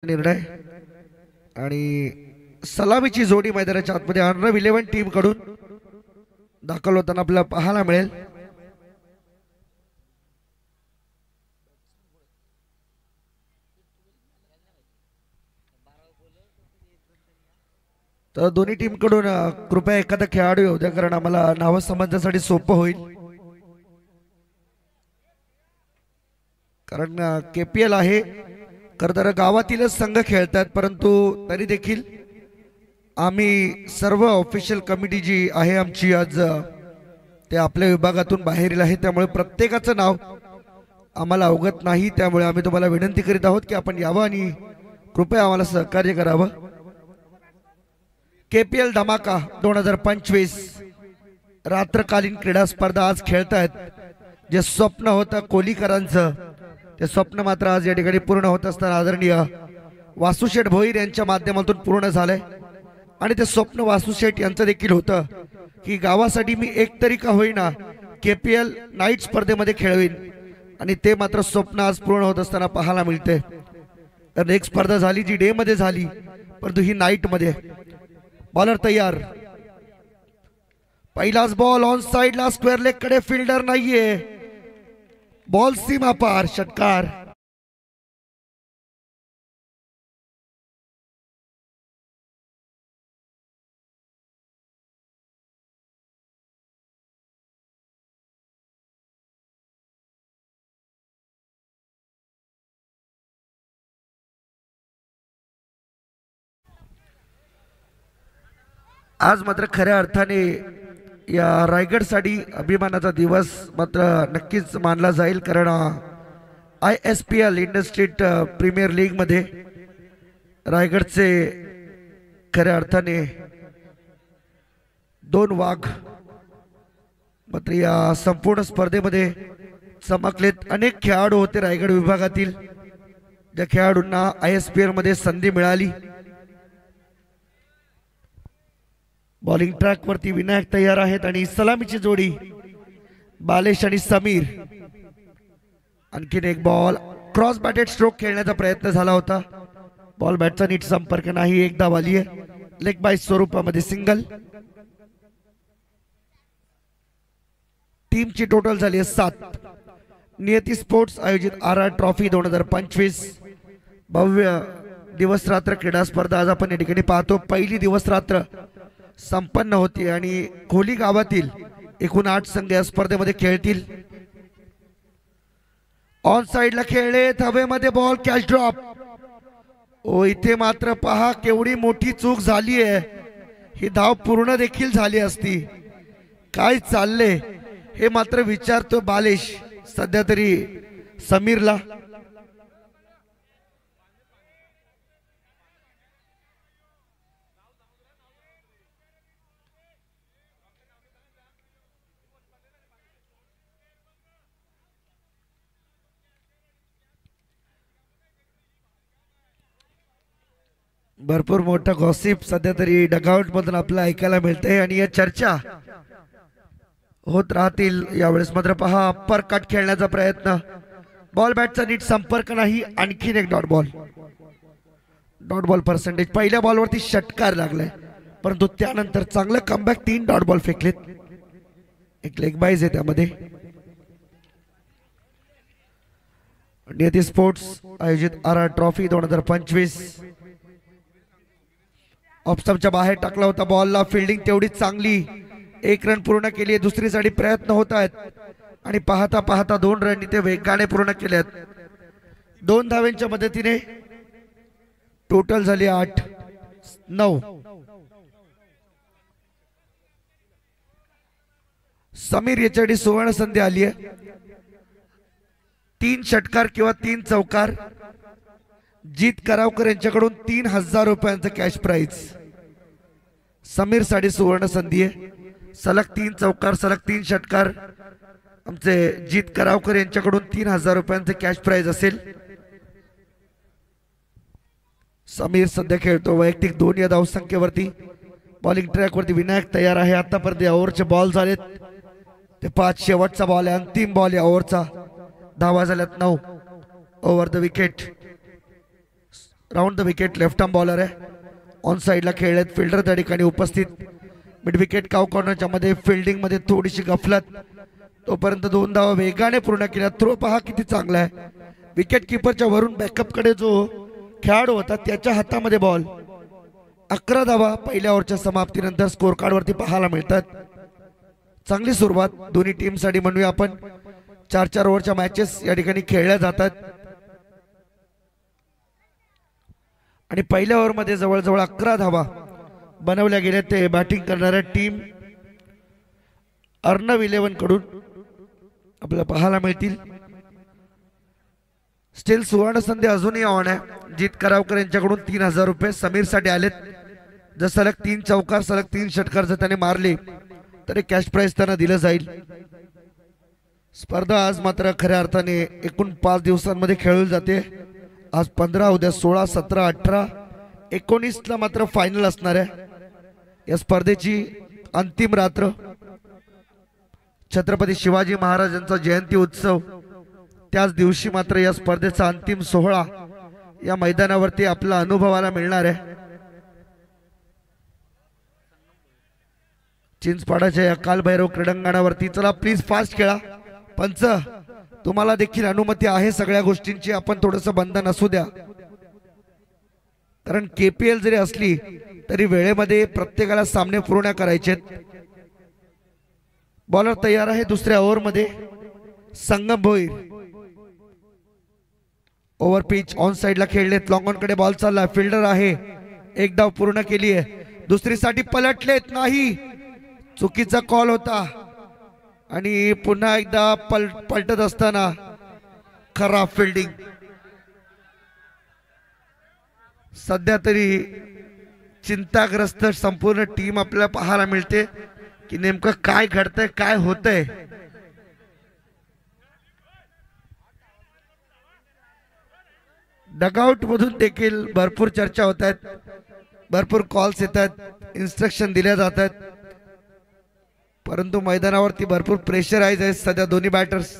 निर्णय आणि सलामीची जोडी मैदानाच्या आतमध्ये अर्नब 11 टीम कडून दाखल होताना आपल्याला पाहायला मिळेल. तर दोन्ही टीम कडून कृपया एखादा खेळाडू येऊ द्या, कारण आम्हाला नाव समजण्यासाठी सोपं होईल. कारण केपीएल आहे, खरं तर गावातीलच संघ खेळतात, परंतु तरी देखील आम्ही सर्व ऑफिशियल कमिटी जी आहे आमची आज ते आपल्या विभागातून बाहेरील आहे, त्यामुळे प्रत्येकाचं नाव आम्हाला अवगत नाही. त्यामुळे आम्ही तुम्हाला विनंती करीत आहोत की आपण यावं आणि कृपया आम्हाला सहकार्य करावं. केपीएल धमाका 2025 रात्रकालीन क्रीडा स्पर्धा आज खेळतायत. जे स्वप्न होतं कोलीकरांचं ते स्वप्न मात्र आज या ठिकाणी पूर्ण होत असताना आदरणीय वासुशेठ भोईर यांच्या माध्यमातून पूर्ण झालंय. आणि ते स्वप्न वासुशेठ यांचं देखील होतं की गावासाठी मी एक तरी का होईना केपीएल नाईट स्पर्धेमध्ये खेळवीन, आणि ते मात्र स्वप्न आज पूर्ण होत असताना पाहायला मिळते. तर एक स्पर्धा झाली जी डे मध्ये झाली, परंतु ही नाईट मध्ये. बॉलर तयार, पहिलाच बॉल ऑन साइडला स्क्वेअर लेग कडे, फिल्डर नाहीये, बॉल सीमा पार, षटकार. आज मात्र खऱ्या अर्थाने या रायगडसाठी अभिमानाचा दिवस मात्र नक्कीच मानला जाईल, कारण ISPL Indian state premier league मध्ये रायगडचे खऱ्या अर्थाने दोन वाघ मात्र या संपूर्ण स्पर्धेमध्ये चमकलेत. अनेक खेळाडू होते रायगड विभागातील, ज्या खेळाडूंना ISPL मध्ये संधी मिळाली. बॉलिंग ट्रॅक वरती विनायक तयार आहेत आणि सलामीची जोडी बालेश आणि समीर. आणखीन एक बॉल क्रॉस बॅटेड स्ट्रोक खेळण्याचा प्रयत्न झाला होता, बॉल बॅटचा नीट संपर्क नाही. एकदा वाली आहे, लेग बाय स्वरूपामध्ये सिंगल. टीमची टोटल झाली आहे 7. नियती स्पोर्ट्स आयोजित RR ट्रॉफी 2025 भव्य दिवस रात्र क्रीडा स्पर्धा आज आपण या ठिकाणी पाहतो. पहिली दिवस रात्र संपन्न होती आणि खोली गावातील एकूण 8 संघ या स्पर्धेमध्ये खेळतील. ऑन साइडला खेळले, हवेमध्ये बॉल कॅच ड्रॉप. ओ इथे मात्र पहा केवढी मोठी चूक झाली आहे, ही धाव पूर्ण देखील झाली असती. काय चालले हे मात्र विचारतो बालेश सध्या तरी समीरला. भरपूर मोठा गॉसिप सध्या तरी डगआउट मधून आपल्याला ऐकायला मिळते आणि या चर्चा होत राहतील. यावेळेस मात्र पहा अप्पर कट खेळण्याचा प्रयत्न, बॉल बॅटचा नीट संपर्क नाही. आणखीन एक डॉट बॉल पर्सेंटेज. पहिल्या बॉलवरती षटकार लागलाय, परंतु त्यानंतर चांगलं कमबॅक, 3 डॉट बॉल फेकलेत. एक लेग बाईज आहे त्यामध्ये. नियती स्पोर्ट्स आयोजित RR ट्रॉफी 2025 ऑफस्टंपच्या बाहेर टाकला होता बॉलला. फिल्डिंग तेवढीच चांगली, 1 रन पूर्ण केली. दुसरीसाठी प्रयत्न होत आहेत आणि पाहता पाहता 2 रन इथे वेगाने पूर्ण केल्यात. 2 धावांच्या मदतीने टोटल झाली 8-9. समीर याच्यासाठी सुवर्ण संधी आली आहे. 3 षटकार किंवा 3 चौकार. जीत करावकर यांच्याकडून 3000 रुपयांचं कॅश प्राइज. समीर साठी सुवर्ण संधी आहे. सलग 3 चौकार, सलग 3 षटकार. आमचे जीत करावकर यांच्याकडून 3000 रुपयांचे कॅश प्राइज असेल. समीर सध्या खेळतो वैयक्तिक 2 या धावसंख्येवरती. बॉलिंग ट्रॅक वरती विनायक तयार आहे. आतापर्यंत ओव्हरचे बॉल झालेत ते 5. शेवटचा बॉल आहे, अंतिम बॉल या ओव्हरचा. धावा झाल्यात 9. Over the wicket. Round the wicket left arm bowler आहे. ऑन साईडला खेळलेत फिल्डर त्या ठिकाणी उपस्थित. मिड विकेट काव कॉर्नरच्या मध्ये फिल्डिंग मध्ये थोडीशी गफलत, तोपर्यंत 2 धावा वेगाने पूर्ण केल्या. थ्रो पहा किती चांगला आहे. विकेट किपरच्या वरून बॅकअप कडे जो खेळाडू होता त्याच्या हातामध्ये बॉल. 11 धावा पहिल्या ओव्हरच्या समाप्तीनंतर स्कोर कार्ड वरती पाहायला मिळतात. चांगली सुरुवात दोन्ही टीम साठी म्हणूया आपण. 4-4 ओव्हरच्या मॅचेस या ठिकाणी खेळल्या जातात आणि पहिल्या ओव्हरमध्ये जवळजवळ 11 धावा बनवल्या गेल्या. ते बॅटिंग करणाऱ्या टीम अर्णव 11 कडून आपल्याला पाहायला मिळतील. स्टील सुवर्ण संधी अजूनही ऑन आहे. जीत करावकर यांच्याकडून 3000 रुपये समीर साठी आलेत. जर सलग 3 चौकार सलग 3 षटकार जर त्याने मारले तर कॅश प्राइज त्यांना दिलं जाईल. स्पर्धा आज मात्र खऱ्या अर्थाने एकूण 5 दिवसांमध्ये खेळली जाते. आज 15, उद्या 16, 17, 18, 19 ला मात्र फायनल असणार आहे. या स्पर्धेची अंतिम रात्र छत्रपती शिवाजी महाराजांचा जयंती उत्सव, त्याच दिवशी मात्र या स्पर्धेचा अंतिम सोहळा या मैदानावरती आपला अनुभवाला मिळणार आहे. चिंचपाडाच्या या कालभैरव क्रीडांगणावरती. चला प्लीज फास्ट खेळा. पंच तुम्हाला देखील अनुमती आहे सगळ्या गोष्टींची. आपण थोडस बंधन असू द्या, कारण केपीएल जरी असली तरी वेळेमध्ये प्रत्येकाला सामने पूर्ण करायचे. बॉलर तयार आहे दुसऱ्या ओव्हरमध्ये. संगम भोईर ओव्हर पिच ऑन साइडला खेळलेत. लॉंग ऑन कडे बॉल चालला. फिल्डर आहे. एक धाव पूर्ण केली आहे. दुसरीसाठी पलटलेत नाही, चुकीचा कॉल होता आणि पुन्हा एकदा पलटत असताना खराब फिल्डिंग. सध्या तरी चिंताग्रस्त संपूर्ण टीम आपल्याला पाहायला मिळते की नेमकं काय घडतंय, काय होतंय. डगआउट मधून देखील भरपूर चर्चा होत आहेत, भरपूर कॉल्स येत आहेत, इन्स्ट्रक्शन दिल्या जात आहेत, परंतु मैदानावरती भरपूर प्रेशराइज आहे सध्या दोन्ही बॅटर्स.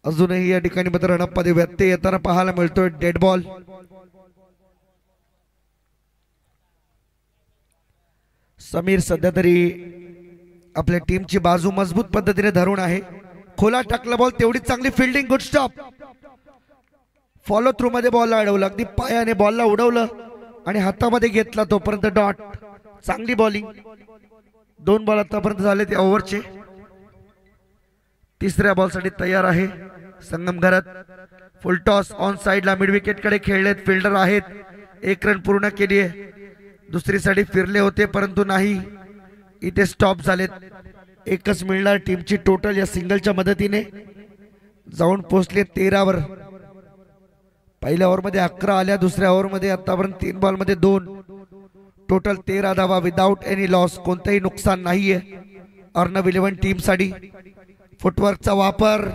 अजूनही या ठिकाणी मात्र रणपमध्ये व्यत्यय येताना पाहायला मिळतोय. Dead ball. समीर सध्या तरी आपल्या टीमची बाजू मजबूत पद्धतीने धरून आहे. खोला टाकला बॉल, तेवढी चांगली fielding. Good stop. Follow through मध्ये बॉल अडवलं, अगदी पायाने बॉलला उडवलं आणि हातामध्ये घेतला, तोपर्यंत डॉट. चांगली बॉलिंग. 2 बॉल आतापर्यंत झाले ते ओव्हरचे. तिसऱ्या बॉल साठी तयार आहे संगम घरात. फुल टॉस ऑन साइडला मिड विकेट कडे खेळलेत. फिल्डर आहेत. 1 रन पूर्ण केली आहे. दुसरीसाठी फिरले होते परंतु नाही, इथे स्टॉप झालेत. एकच मिळणार टीमची टोटल या सिंगलच्या मदतीने. जाऊन पोहोचले 13 वर. पहिल्या ओव्हरमध्ये 11 आल्या. दुसऱ्या ओव्हरमध्ये आतापर्यंत 3 बॉलमध्ये 2. टोटल 13 धावा विदाउट एनी लॉस. कोणतेही नुकसान नाहीये अर्णव 11 टीम साठी. फुटवर्कचा वापर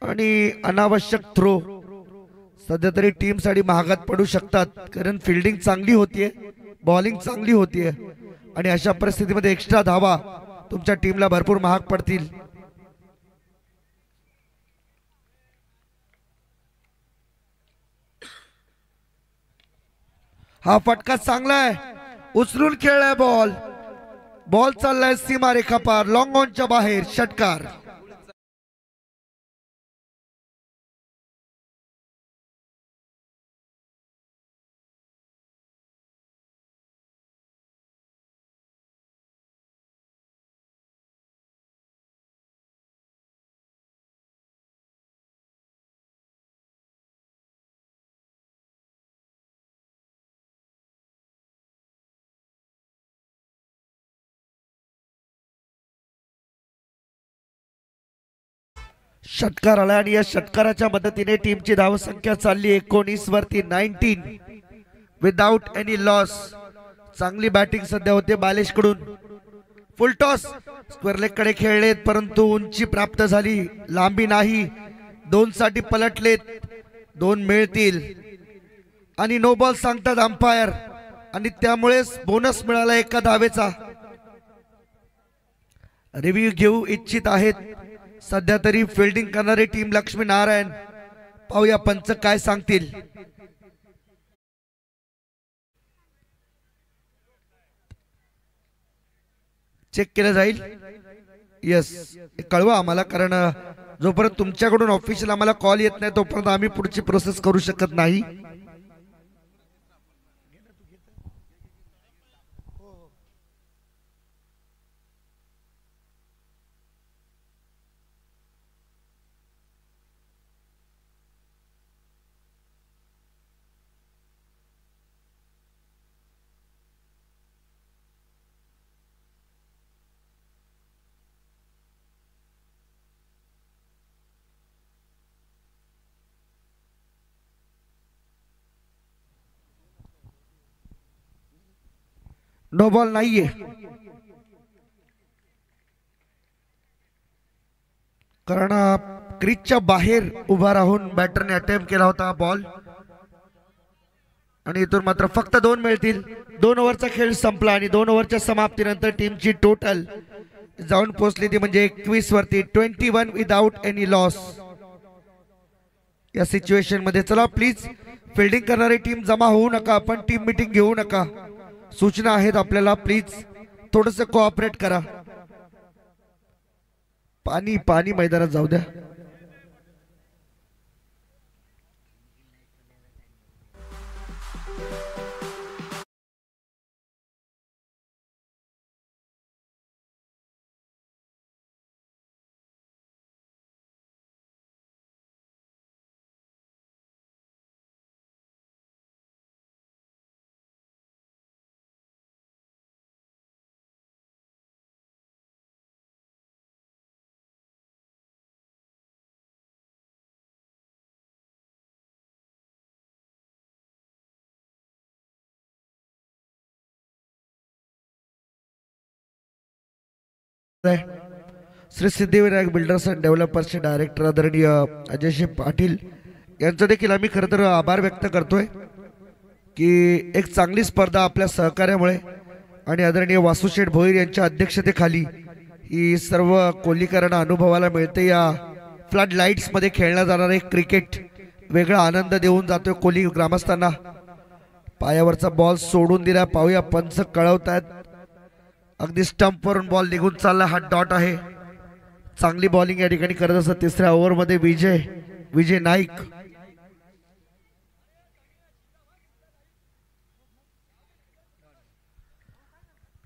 आणि अनावश्यक थ्रो सध्या तरी टीम साठी महागात पडू शकतात, कारण फिल्डिंग चांगली होतीये, बॉलिंग चांगली होतीये आणि अशा परिस्थितीमध्ये एक्स्ट्रा धावा तुमच्या टीमला भरपूर महाग पडतील. हा फटका चांगला आहे. उचलून खेळलाय बॉल. बॉल चाललाय सीमारेखा पार. लॉंग ऑनच्या बाहेर. षटकार. षटकार आला आणि या षटकाराच्या मदतीने टीमची धावसंख्या चालली 19 वरती. 19 विदाउट एनी लॉस. चांगली बॅटिंग सध्या होते बालेश कडून. फुल टॉस स्क्वेअर लेग कडे खेळलेत परंतु उंची प्राप्त झाली, लांबी नाही. 2 साठी पलटलेत. 2 मिळतील आणि नो बॉल सांगतात अंपायर आणि त्यामुळेच बोनस मिळाला 1 धावेचा. रिव्ह्यू घेऊ इच्छित आहेत सध्या तरी फिल्डिंग करणारी टीम लक्ष्मी नारायण. पाहूया पंच काय सांगतील. चेक केलं जाईल. यस, कळवा आम्हाला, कारण जोपर्यंत तुमच्याकडून ऑफिशियल आम्हाला कॉल येत नाही तोपर्यंत आम्ही पुढची प्रोसेस करू शकत नाही. नो बॉल नाहीये, कारण क्रीजच्या बाहेर उभा राहून बॅटरने अटेम्प्ट केला होता बॉल, आणि इथून मात्र फक्त 2 मिळतील. 2 ओव्हरचा खेळ संपला आणि 2 ओव्हरच्या समाप्तीनंतर टीमची टोटल जाऊन पोहोचली ती म्हणजे 21 वरती, 21 विदाउट एनी लॉस. या सिच्युएशन मध्ये चला प्लीज फिल्डिंग करणारी टीम जमा होऊ नका, आपण टीम मीटिंग घेऊ नका, सूचना आहेत आपल्याला, प्लीज थोडस कोऑपरेट करा. पाणी पाणी मैदानात जाऊ द्या. श्री सिद्धिविनायक बिल्डर्स अँड डेव्हलपर्सचे डायरेक्टर आदरणीय अजयशी पाटील यांचं देखील आम्ही खरं तर आभार व्यक्त करतोय की एक चांगली स्पर्धा आपल्या सहकार्यामुळे आणि आदरणीय वासुशेठ भोईर यांच्या अध्यक्षतेखाली ही सर्व कोल्हीकरांना अनुभवाला मिळते. या फ्लड लाईट्स मध्ये खेळला जाणारा एक क्रिकेट वेगळा आनंद देऊन जातोय कोल्ही ग्रामस्थांना. पायावरचा बॉल सोडून दिला, पाहूया पंच कळवतायत. अगदी स्टंप वरून बॉल निघून चालला, हा डॉट आहे. चांगली बॉलिंग या ठिकाणी करत असत. तिसऱ्या ओव्हर मध्ये विजय नाईक.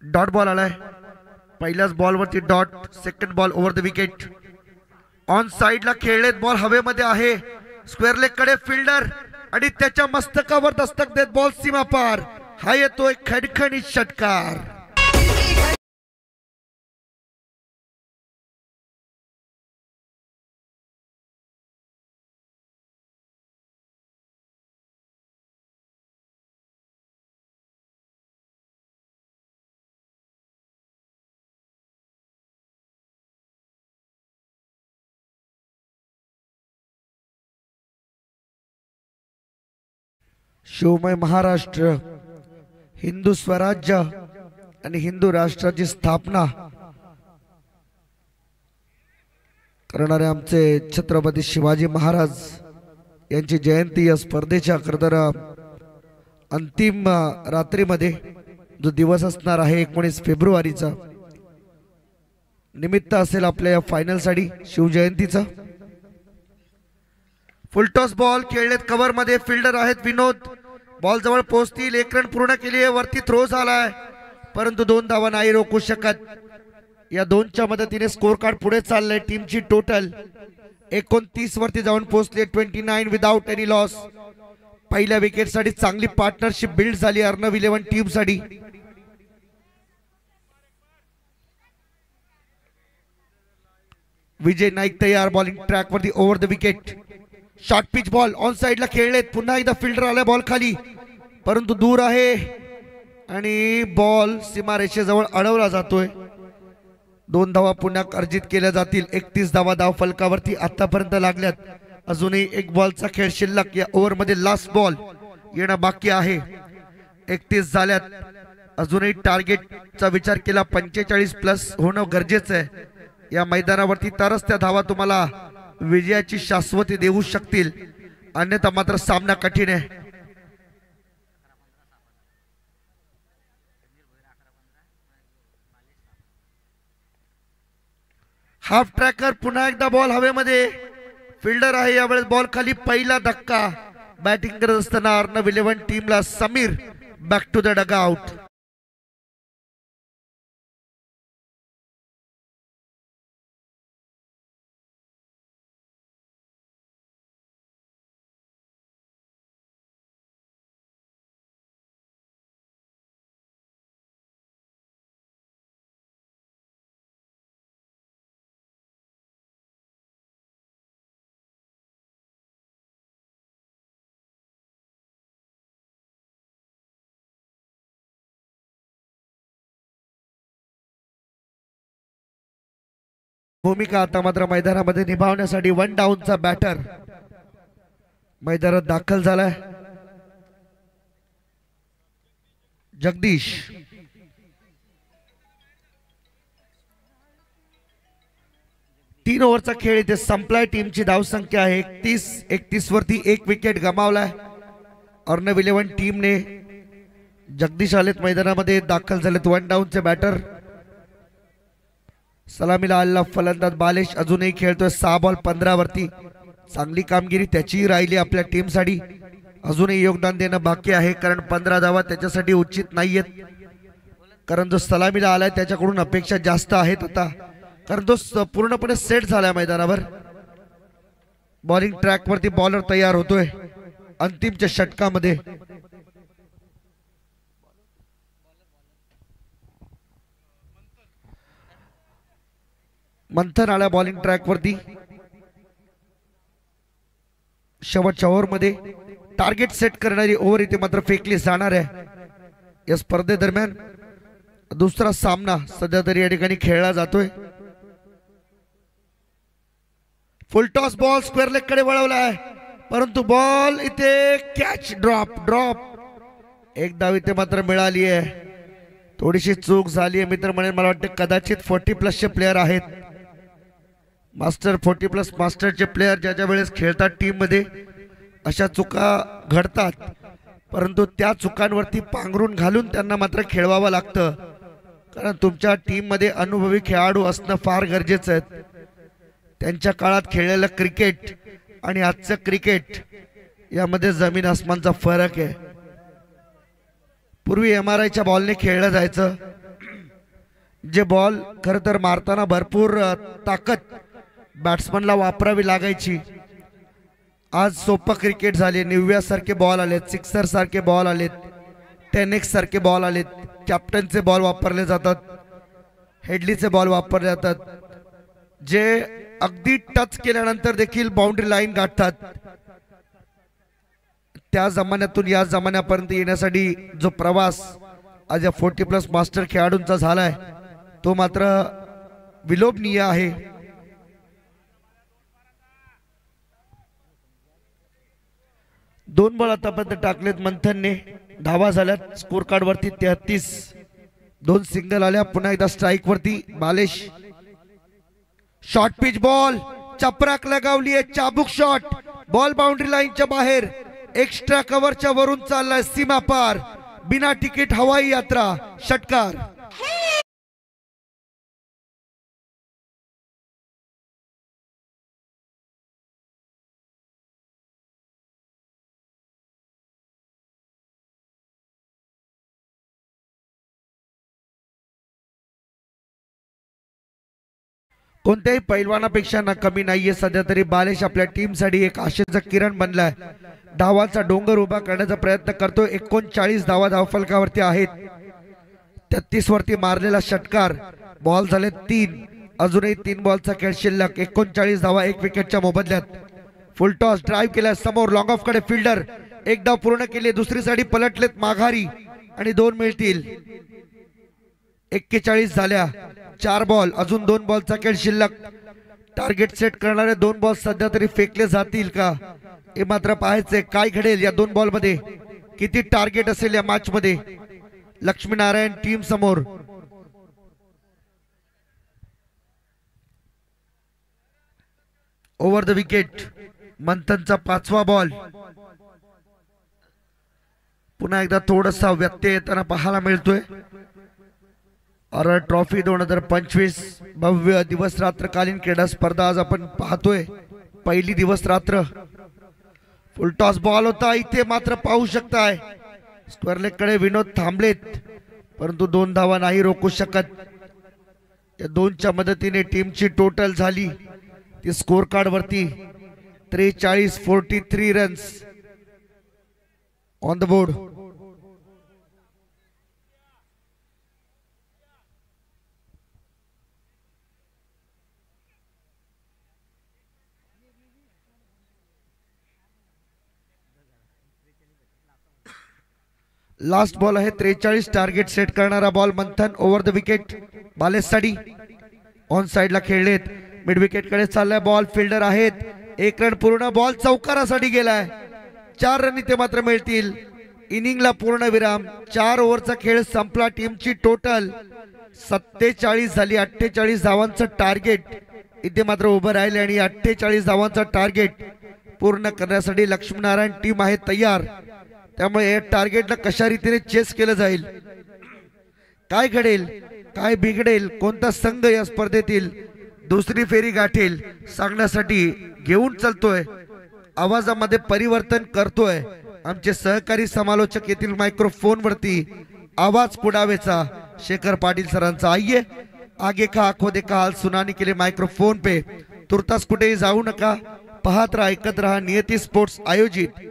डॉट बॉल आलाय, पहिल्याच बॉल वरती dot. Second ball over the wicket. On साइडला खेळलेत, बॉल हवेमध्ये आहे. स्क्वेअर लेग कडे फिल्डर आणि त्याच्या मस्तकावर दस्तक देत बॉल सीमा पार. हा येतोय खणखणीत षटकार. शिवमय महाराष्ट्र, हिंदू स्वराज्य आणि हिंदू राष्ट्राची स्थापना करणारे आमचे छत्रपती शिवाजी महाराज यांची जयंती या स्पर्धेच्या खरतर अंतिम रात्रीमध्ये जो दिवस असणार आहे 19 फेब्रुवारीचा निमित्त असेल आपल्या या फायनल साठी शिवजयंतीचा. फुलटॉस बॉल खेळलेत कव्हर मध्ये. फिल्डर आहेत विनोद, बॉल जवळ पोहोचतील. 1 रन पूर्ण केली आहे. वरती थ्रो झालाय परंतु 2 धावा नाही रोखू शकत. या 2च्या मदतीने स्कोर कार्ड पुढे चाललंय. टीमची टोटल 29 वरती जाऊन पोहोचली, 29 विदाउट एनी लॉस. पहिल्या विकेट साठी चांगली पार्टनरशिप बिल्ड झाली अर्णव 11 टीम साठी. विजय नाईक तयार, बॉलिंग ट्रॅक वरती over the wicket. Short pitch ball on साइडला खेळलेत. पुन्हा एकदा फिल्डर आलाय बॉल खाली परंतु दूर आहे आणि बॉल सीमारेषेजवळ अडवला जातोय. 2 धावा पुन्हा अर्जित केल्या जातील. 31 धावा धाव फलकावरती आतापर्यंत लागल्यात. अजूनही 1 बॉलचा खेळ शिल्लक. या ओव्हर मध्ये लास्ट बॉल येणं बाकी आहे. 31 झाल्यात. अजूनही टार्गेटचा विचार केला 45 प्लस होणं गरजेचं आहे या मैदानावरती, तरच त्या धावा तुम्हाला विजयाची शाश्वती देऊ शकतील. अन्यथा मात्र सामना कठीण आहे. हाफ ट्रॅकर पुन्हा एकदा बॉल हवेमध्ये. फिल्डर आहे यावेळेस बॉल खाली. पहिला धक्का बॅटिंग करत असताना अर्णव 11 टीमला Sameer back to the dugout. भूमिका आता मात्र मैदानामध्ये निभावण्यासाठी 1 डाऊनचा बॅटर मैदानात दाखल झालाय. जगदीश तीन ओव्हरचा खेळ इथे संपलाय. टीमची धावसंख्या आहे 31 वरती 1 विकेट गमावलाय. अर्णव 11 टीमने. जगदीश आलेत मैदानामध्ये दाखल झालेत 1 डाऊनचे बॅटर. सलामीला आलेला फलंदाज बालेश अजूनही खेळतोय 6 बॉल 15 वरती. चांगली कामगिरी त्याची राहिली आपल्या टीमसाठी. अजूनही योगदान देणं बाकी आहे कारण 15 धावा त्याच्यासाठी उचित नाहीयेत. कारण जो सलामीला आलाय त्याच्याकडून अपेक्षा जास्त आहेत आता, कारण तो पूर्णपणे सेट झालाय मैदानावर. बॉलिंग ट्रॅक वरती बॉलर तयार होतोय अंतिमच्या षटकामध्ये. मंथन आला बॉलिंग ट्रॅक वरती. शेवटच्या ओव्हर मध्ये टार्गेट सेट करणारी ओव्हर इथे मात्र फेकली जाणार आहे. या स्पर्धेदरम्यान दुसरा सामना सध्या तरी या ठिकाणी खेळला जातोय. फुल टॉस बॉल स्क्वेअर लेग कडे वळवला आहे, परंतु बॉल इथे कॅच ड्रॉप. एक धाव इथे मात्र मिळाली आहे. थोडीशी चूक झाली आहे मित्र म्हणेन. मला वाटतं कदाचित 40+ चे प्लेयर आहेत. मास्टर 40+ मास्टरचे प्लेयर ज्या वेळेस खेळतात टीम मध्ये अशा चुका घडतात, परंतु त्या चुकांवरती पांघरून घालून त्यांना मात्र खेळवावं लागतं. कारण तुमच्या टीम मध्ये अनुभवी खेळाडू असणं फार गरजेचं आहे. त्यांच्या काळात खेळलेलं क्रिकेट आणि आजचं क्रिकेट यामध्ये जमीन आसमानचा फरक आहे. पूर्वी MRIच्या बॉलने खेळलं जायचं, जे बॉल खरं तर मारताना भरपूर ताकद बॅट्समनला वापरावी लागायची. आज सोपं क्रिकेट झाले. निव्यासारखे बॉल आलेत, सिक्सर सारखे बॉल आलेत, 10x सारखे बॉल आलेत. कॅप्टनचे बॉल वापरले जातात, हेडलीचे बॉल वापरले जातात, जे अगदी टच केल्यानंतर देखील बाउंड्री लाईन गाठतात. त्या जमान्यातून या जमान्यापर्यंत येण्यासाठी जो प्रवास आज या 40+ मास्टर खेळाडूंचा झालाय तो मात्र विलोभनीय आहे. दोन बॉल आतापर्यंत टाकलेत मंथनने. धावा झाल्यात स्कोर कार्ड वरती 33. 2 सिंगल आल्या. पुन्हा एकदा स्ट्राइक वरती बालेश. शॉर्ट पिच बॉल चपराक लगावली आहे. चाबुक शॉट. बॉल बाउंड्री लाईनच्या बाहेर. एक्स्ट्रा कव्हरच्या वरून चाललाय सीमा पार. बिना तिकीट हवाई यात्रा. षटकार. कोणत्याही पैलवानापेक्षा ना कमी नाहीये सध्या तरी बालेश. आपल्या टीमसाठी एक आशेचा किरण बनलाय. धावांचा डोंगर उभा करण्याचा प्रयत्न करतो. 39 धावा धावफलकावरती आहेत. 33 वरती मारलेला षटकार. बॉल झाले 3. अजूनही 3 बॉलचा खेळ शिल्लक. 39 धावा 1 विकेटच्या मोबदल्यात. फुल टॉस ड्राईव्ह केला समोर. लॉंग ऑफ कडे फिल्डर. एक धाव पूर्ण केली. दुसरी साठी पलटलेत माघारी आणि 2 मिळतील. 41 झाल्या. 4 बॉल. अजून 2 बॉलचा खेळ शिल्लक. टार्गेट सेट करणारे 2 बॉल सध्या तरी फेकले जातील का हे मात्र पाहायचंय. काय घडेल या 2 बॉल मध्ये. किती टार्गेट असेल या मॅच मध्ये. लक्ष्मीनारायण टीम समोर. Over the wicket. मंथनचा 5वा बॉल. पुन्हा एकदा थोडासा व्यत्यय येताना पाहायला मिळतोय. ट्रॉफी 2025 भव्य दिवस रात्रकालीन क्रीडा स्पर्धा आज आपण पाहतोय. पहिली दिवस रात्र. फुल टॉस बॉल होता. इथे मात्र पाहू शकताय स्क्वेअर कडे विनोद थांबलेत, परंतु 2 धावा नाही रोखू शकत. या 2च्या मदतीने टीमची टोटल झाली ती स्कोर कार्ड वरती 43 runs on the board. Last ball आहे 43. टार्गेट सेट करणारा ball Manthan. Over the wicket बालेसाठी ऑन साइडला खेळलेत. मिड विकेट कडे चाललाय बॉल. फिल्डर आहेत. 1 रन पूर्ण. बॉल चौकारासाठी गेलाय. 4 रन इथे मात्र मिळतील. इनिंगला पूर्ण विराम. 4 ओव्हरचा खेळ संपला. टीमची टोटल 47 झाली. 48 धावांचं टार्गेट इथे मात्र उभं राहिले आणि 48 धावांचं टार्गेट पूर्ण करण्यासाठी लक्ष्मीनारायण टीम आहे तयार. त्यामुळे या टार्गेटला कशा रीतीने चेस केलं जाईल, काय घडेल, काय बिघडेल, कोणता संघ या स्पर्धेतील दुसरी फेरी गाठेल सांगण्यासाठी घेऊन चलतोय. आवाजामध्ये परिवर्तन करतोय आमचे सहकारी समालोचक येथील मायक्रोफोन वरती आवाज पुढावेचा शेखर पाटील सरांचा. आइए आगे का आंखों देखा हाल सुनाने के लिए माइक्रोफोन पे. तुर्तास कुठेही जाऊ नका. पाहत राहा, ऐकत राहा नियती स्पोर्ट्स आयोजित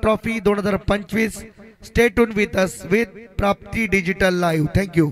trophy 2025. Stay tune with us with प्राप्ती डिजिटल लाईव्ह. थँक्यू.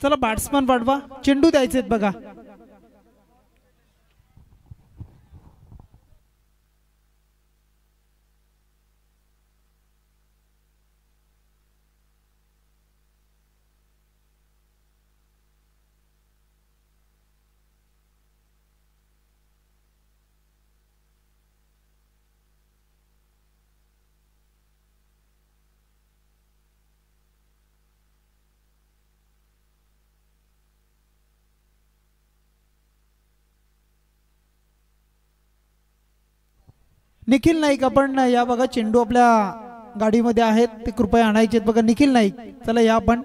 चला बॅट्समन पाठवा. चेंडू द्यायचे बघा. निखिल नाईक आपण या बघा. चेंडू आपल्या गाडीमध्ये आहेत ते कृपया आणायचे बघा. निखिल नाईक चला या आपण.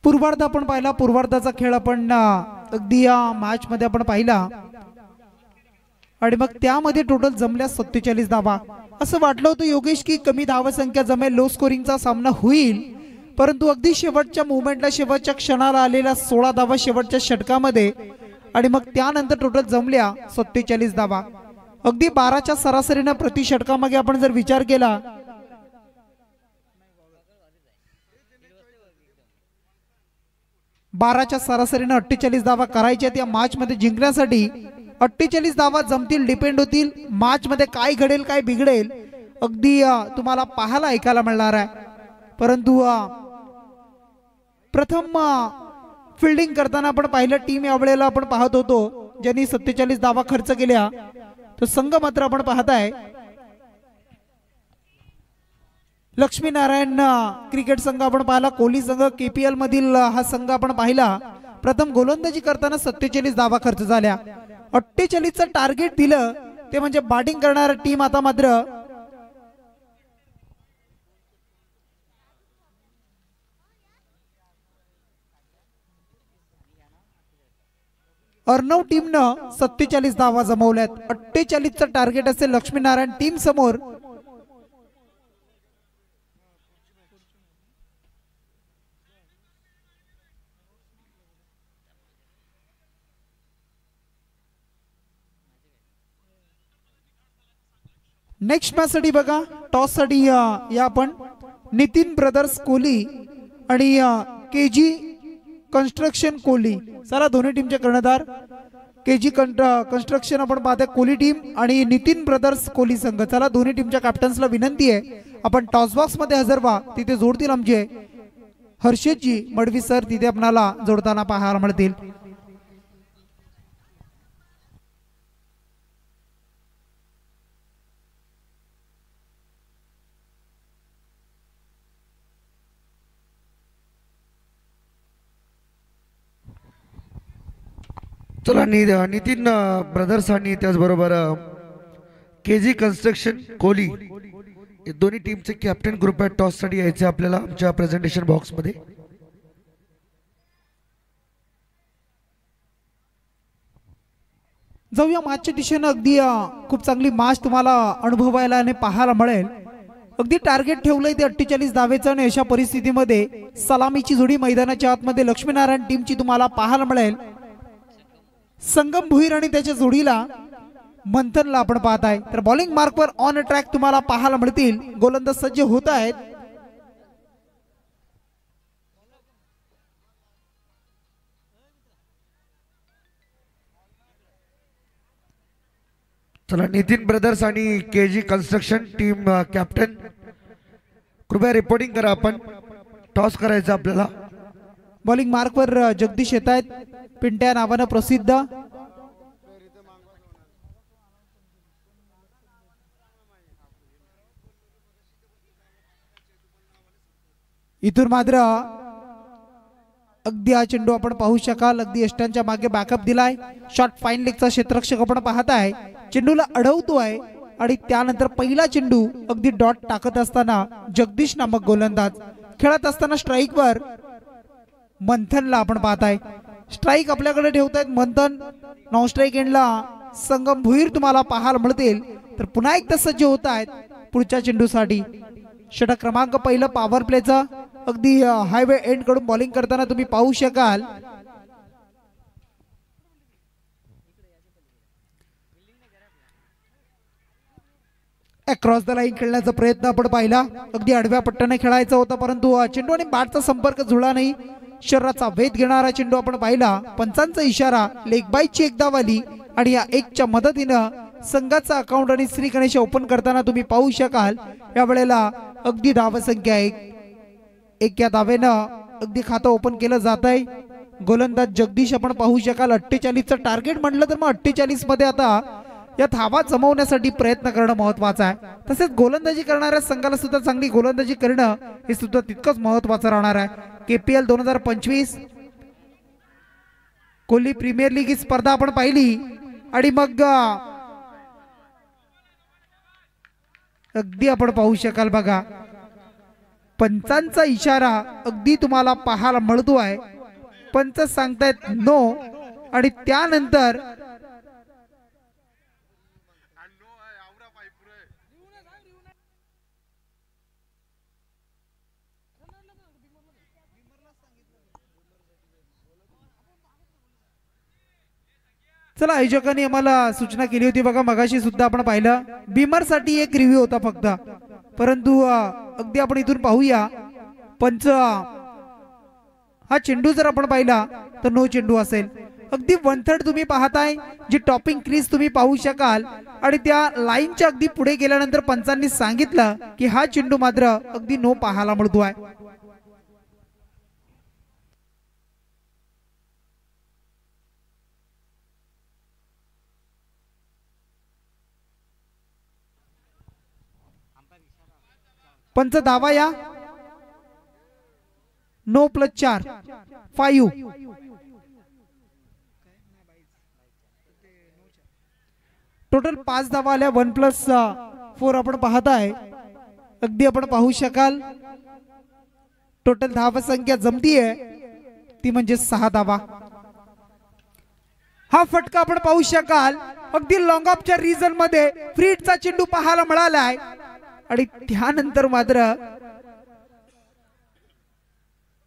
पूर्वार्ध आपण पाहिला. पूर्वार्धाचा खेळ आपण अगदी या मॅच मध्ये आपण पाहिला आणि मग त्यामध्ये टोटल जमल्या 47 धावा. असं वाटलं होतं योगेश की कमी धावसंख्या जमेल, लो स्कोरिंगचा सामना होईल, परंतु अगदी शेवटच्या मुवमेंटला, शेवटच्या क्षणाला आलेल्या 16 धावा शेवटच्या षटकामध्ये आणि मग त्यानंतर टोटल जमल्या 47 धावा. अगदी 12च्या सरासरीनं प्रति षटकामागे आपण जर विचार केला 12च्या सरासरीनं 48 धावा करायच्या या मॅच मध्ये जिंकण्यासाठी. 48 धावा जमतील, डिपेंड होतील मॅच मध्ये काय घडेल काय बिघडेल अगदी तुम्हाला पाहायला ऐकायला मिळणार आहे. परंतु प्रथम फिल्डिंग करताना आपण पाहिलं टीम यावेळेला आपण पाहत होतो ज्यांनी 47 धावा खर्च केल्या. तो संघ मात्र आपण पाहताय लक्ष्मीनारायण क्रिकेट संघ आपण पाहिला, कोहली संघ KPL मधील हा संघ आपण पाहिला. प्रथम गोलंदाजी करताना 47 धावा खर्च झाल्या. 48चं टार्गेट दिलं ते म्हणजे बॅटिंग करणारी टीम आता मात्र अर्णव टीमनं 47 धावा जमवल्यात. 48चं टार्गेट असेल लक्ष्मीनारायण टीम समोर. नेक्स्ट मॅच साठी बघा टॉस साठी या आपण नितीन ब्रदर्स कोहली आणि KG कन्स्ट्रक्शन कोहली. चला दोन्ही टीमचे कर्णधार KG कन्स्ट्रक्शन आपण पाहतोय कोहली टीम आणि नितीन ब्रदर्स कोहली संघ. चला दोन्ही टीमच्या कॅप्टन्सला विनंती आहे आपण टॉस बॉक्स मध्ये हजर व्हा. तिथे जोडतील आमचे हर्षदजी मडवी सर, तिथे आपल्याला जोडताना पाहायला मिळतील. चला नितीन ब्रदर्स आणि त्याचबरोबर KG कन्स्ट्रक्शन कोहली हे दोन्ही टीमचे कॅप्टन ग्रुप आहे. टॉस साठी यायचे आपल्याला आमच्या प्रेझेंटेशन बॉक्स मध्ये. जाऊया मॅचच्या दिशेनं. अगदी खूप चांगली मॅच तुम्हाला अनुभवायला आणि पाहायला मिळेल. अगदी टार्गेट ठेवलंय ते 48 धावेचं आणि अशा परिस्थितीमध्ये सलामीची जोडी मैदानाच्या आतमध्ये लक्ष्मीनारायण टीमची तुम्हाला पाहायला मिळेल. संगम भुईर आणि त्याच्या जोडीला मंथनला आपण पाहताय. तर बॉलिंग मार्कवर ऑन ट्रॅक तुम्हाला पाहायला मिळतील. गोलंदाज सज्ज होत आहेत. चला नितीन ब्रदर्स आणि KG कन्स्ट्रक्शन टीम कॅप्टन कृपया रिपोर्टिंग करा. आपण टॉस करायचं आपल्याला. बॉलिंग मार्कवर जगदीश येत आहेत, पिंट्या नावानं प्रसिद्ध. इथून मात्र अगदी हा चेंडू आपण पाहू शकाल. अगदी यष्टांच्या मागे बॅकअप दिलाय. शॉर्ट फाईन लेगचा क्षेत्ररक्षक आपण पाहताय चेंडूला अडवतोय आणि त्यानंतर पहिला चेंडू अगदी डॉट टाकत असताना जगदीश नामक गोलंदाज खेळत असताना स्ट्राईकवर मंथनला आपण पाहताय. स्ट्राईक आपल्याकडे ठेवतायत मंथन. नॉन स्ट्राईक एंडला संगम भुईर तुम्हाला पाहायला मिळतील. तर पुन्हा एकदा सज्ज होत आहेत पुढच्या चेंडूसाठी. षटक क्रमांक पहिलं पॉवर प्लेचा अगदी हायवे एंड कडून बॉलिंग करताना तुम्ही पाहू शकाल. अक्रॉस द लाईन खेळण्याचा प्रयत्न आपण पाहिला. अगदी आडव्या पट्ट्याने खेळायचा होता परंतु चेंडू आणि बॅटचा संपर्क जुळला नाही. शरीराचा वेध घेणारा चेंडू आपण पाहिला. पंचांचा इशारा, लेग बाईची एक धाव आली आणि या एकच्या मदतीनं संघाचा अकाउंट आणि श्री गणेश ओपन करताना तुम्ही पाहू शकाल. या वेळेला अगदी धावसंख्या एक या धावेनं अगदी खातं ओपन केलं जात आहे. गोलंदाज जगदीश आपण पाहू शकाल. 48चं टार्गेट म्हटलं तर मग 48 मध्ये आता या धावा जमवण्यासाठी प्रयत्न करणं महत्वाचं आहे. तसेच गोलंदाजी करणाऱ्या संघाला सुद्धा चांगली गोलंदाजी करणं हे सुद्धा तितकंच महत्वाचं राहणार आहे. KPL 2025 कोहली प्रीमियर लीग ही स्पर्धा आपण पाहिली आणि मग अगदी आपण पाहू शकाल बघा पंचांचा इशारा अगदी तुम्हाला पाहायला मिळतो आहे. पंच सांगतायत नो आणि त्यानंतर चला आयोजकांनी आम्हाला सूचना केली होती बघा, मगाशी सुद्धा आपण पाहिलं बीमर साठी एक रिव्ह्यू होता फक्त, परंतु अगदी आपण इथून पाहूया पंच हा चेंडू जर आपण पाहिला तर नो चेंडू असेल. अगदी 1/3 तुम्ही पाहताय जी टॉपिंग क्रीज तुम्ही पाहू शकाल आणि त्या लाईनच्या अगदी पुढे गेल्यानंतर पंचांनी सांगितलं की हा चेंडू मात्र अगदी नो पाहायला मिळतोय. पंच दावा या नो +4 5 टोटल 5 धावा आल्या. 1 + 4 आपण पाहताय अगदी आपण पाहू शकाल टोटल धावा संख्या जमतीये ती म्हणजे 6 धावा. हा फटका आपण पाहू शकाल अगदी लॉंग ऑफच्या रिजन मध्ये फ्रीडचा चेंडू पाहायला मिळालाय आणि त्यानंतर मात्र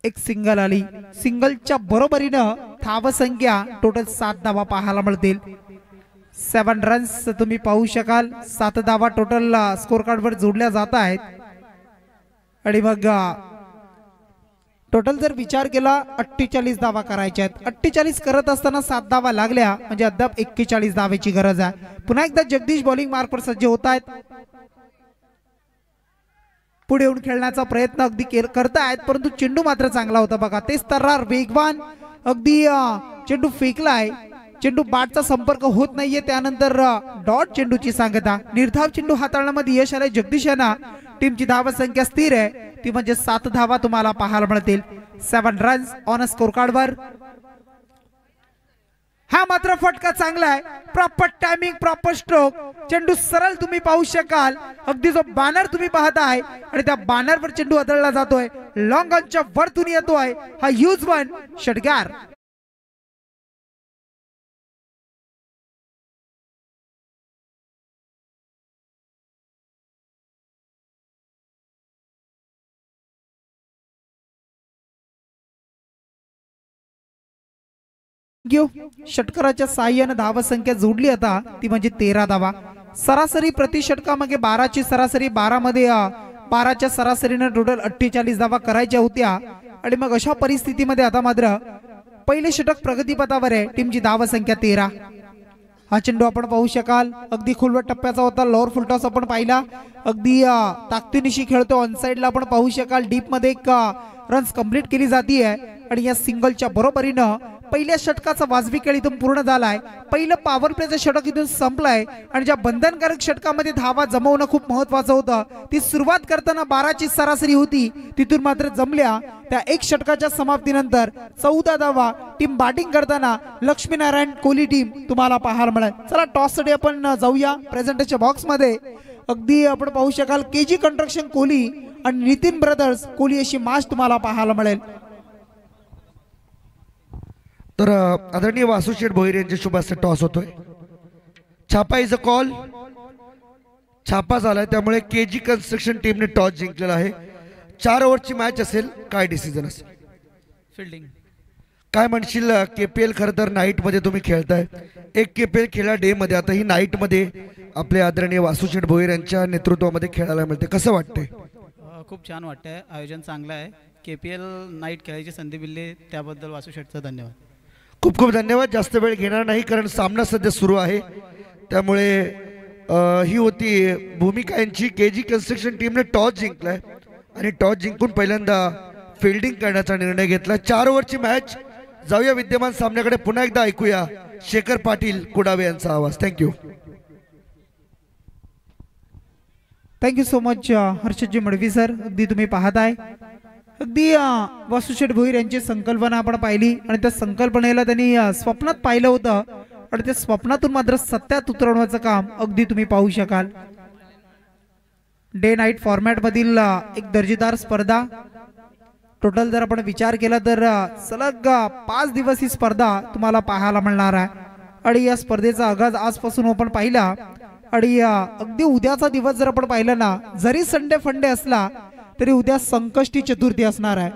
एक सिंगल आली. सिंगलच्या बरोबरीनं धाव संख्या टोटल 7 धावा पाहायला मिळतील. 7 रन्स तुम्ही पाहू शकाल. 7 धावा टोटल स्कोर कार्ड वर जोडल्या जात आहेत आणि मग टोटल जर विचार केला 48 धावा करायच्या आहेत. 48 करत असताना 7 धावा लागल्या म्हणजे अद्याप 41 धावेची गरज आहे. पुन्हा एकदा जगदीश बॉलिंग मार्कवर सज्ज होत आहेत. पुढे येऊन खेळण्याचा प्रयत्न अगदी करतायत परंतु चेंडू मात्र चांगला होता बघा. तेच तर्रार वेगवान अगदी चेंडू फेकलाय. चेंडू बॅटचा संपर्क होत नाहीये. त्यानंतर डॉट चेंडूची सांगता. निर्धाव चेंडू हाताळण्यामध्ये यश आले जगदीश यांना. टीमची धावा संख्या स्थिर आहे ती म्हणजे 7 धावा तुम्हाला पाहायला मिळतील. 7 runs on a score card वर. हा मात्र फटका चांगला आहे. Proper timing proper stroke. चेंडू सरळ तुम्ही पाहू शकाल अगदी जो बॅनर तुम्ही पाहताय आणि त्या बॅनरवर चेंडू आदळला जातोय. लॉंग ऑनच्या वरतून येतोय हा ह्यूज वन षटकार. षटकाराच्या साह्याने धावा संख्या जोडली आता ती म्हणजे 13 धावा. सरासरी प्रति षटकामागे 12ची सरासरी. 12 मध्ये 12च्या सरासरीने टोटल 48 धावा करायच्या होत्या आणि मग अशा परिस्थितीमध्ये आता मात्र पहिले षटक प्रगतीपथावर आहे. टीमची धावा संख्या 13. हा चेंडू आपण पाहू शकाल अगदी खोलवट टप्प्याचा होता. लोअर फुलटॉस आपण पाहिला अगदी ताकदीनिशी खेळतो. ऑन साइडला आपण पाहू शकाल डीप मध्ये एक रन्स कंप्लीट केली जाते आणि या सिंगलच्या बरोबरीनं पहिल्या षटकाचा वाजवी खेळ इथून पूर्ण झालाय. पहिलं पॉवर प्लेचं षटक इथून संपलंय आणि ज्या बंधनकारक षटकामध्ये धावा जमवणं खूप महत्वाचं होतं ती सुरुवात करताना 12ची सरासरी होती तिथून मात्र जमल्या. त्या एक षटकाच्या समाप्तीनंतर 14 धावा टीम बॅटिंग करताना लक्ष्मीनारायण कोहली टीम तुम्हाला पाहायला मिळेल. चला टॉस साठी आपण जाऊया प्रेझेंटरच्या बॉक्स मध्ये. अगदी आपण पाहू शकाल केजी कंस्ट्रक्शन कोहली आणि नितीन ब्रदर्स कोहली अशी मॅच तुम्हाला पाहायला मिळेल. तर आदरणीय वासुशेठ भोईर यांच्या शुभास्ते टॉस होतोय. छापा इज अ कॉल. छापा झालाय त्यामुळे केजी कन्स्ट्रक्शन टीमने टॉस जिंकलेला आहे. 4 ओव्हरची मॅच असेल. काय डिसिजन असेल? फिल्डिंग. काय म्हणशील KPL खरं तर नाईट मध्ये तुम्ही खेळताय. एक KPL खेळा डे मध्ये, आता ही नाईट मध्ये आपले आदरणीय वासुशेठ भोईर यांच्या नेतृत्वामध्ये खेळायला मिळते. कसं वाटतंय? खूप छान वाटतंय. आयोजन चांगलं आहे. KPL नाईट खेळायची संधी मिळाली त्याबद्दल वासुशेठचा धन्यवाद. खूप खूप धन्यवाद. जास्त वेळ घेणार नाही कारण सामना सध्या सुरू आहे त्यामुळे ही होती भूमिका यांची. केजी कन्स्ट्रक्शन टीमने टॉस जिंकलाय आणि टॉस जिंकून पहिल्यांदा फिल्डिंग करण्याचा निर्णय घेतला. 4 ओव्हरची मॅच. जाऊया विद्यमान सामन्याकडे. पुन्हा एकदा ऐकूया शेखर पाटील कुडावे यांचा आवाज. Thank you. Thank you so much Harshadji Madvi sir. अगदी तुम्ही पाहताय अगदी वासुशेठ भोईर यांची संकल्पना आपण पाहिली आणि त्या संकल्पनेला त्यांनी स्वप्नात पाहिलं होतं आणि त्या स्वप्नातून मात्र सत्यात उतरवण्याचं काम अगदी तुम्ही पाहू शकाल. डे नाईट फॉर्मॅट मधील एक दर्जेदार स्पर्धा. टोटल जर आपण विचार केला तर सलग 5 दिवस ही स्पर्धा तुम्हाला पाहायला मिळणार आहे आणि या स्पर्धेचा आगाज आजपासून आपण पाहिला आणि अगदी उद्याचा दिवस जर आपण पाहिला ना, जरी संडे फंडे असला तरी उद्या संकष्टी चतुर्थी असणार आहे.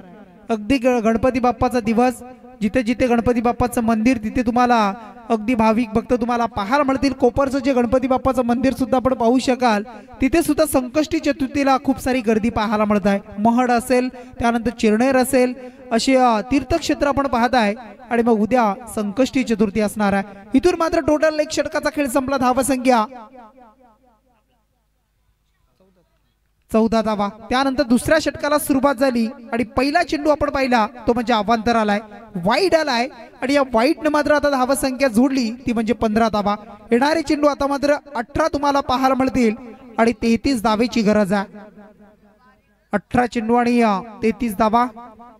अगदी गणपती बाप्पाचा दिवस. जिथे जिथे गणपती बाप्पाचं मंदिर तिथे तुम्हाला अगदी भाविक भक्त तुम्हाला पाहायला मिळतील. कोपरचं जे गणपती बाप्पाचं मंदिर सुद्धा आपण पाहू शकाल, तिथे सुद्धा संकष्टी चतुर्थीला खूप सारी गर्दी पाहायला मिळत आहे. महड असेल, त्यानंतर चिरनेर असेल, असे तीर्थक्षेत्र आपण पाहत आहे. आणि मग उद्या संकष्टी चतुर्थी असणार आहे. इथून मात्र टोटल एक षटकाचा खेळ संपला. धावसंख्या 14 धावा. त्यानंतर दुसऱ्या षटकाला सुरुवात झाली आणि पहिला चेंडू आपण पाहिला तो म्हणजे अवांतर आलाय, वाईड आलाय आणि या वाईडने मात्र आता धावसंख्या जोडली ती म्हणजे 15 धावा. येणारे चेंडू आता मात्र 18 तुम्हाला पाहायला मिळतील आणि 33 धावेची गरज आहे. 18 चेंडू आणि 33 धावा.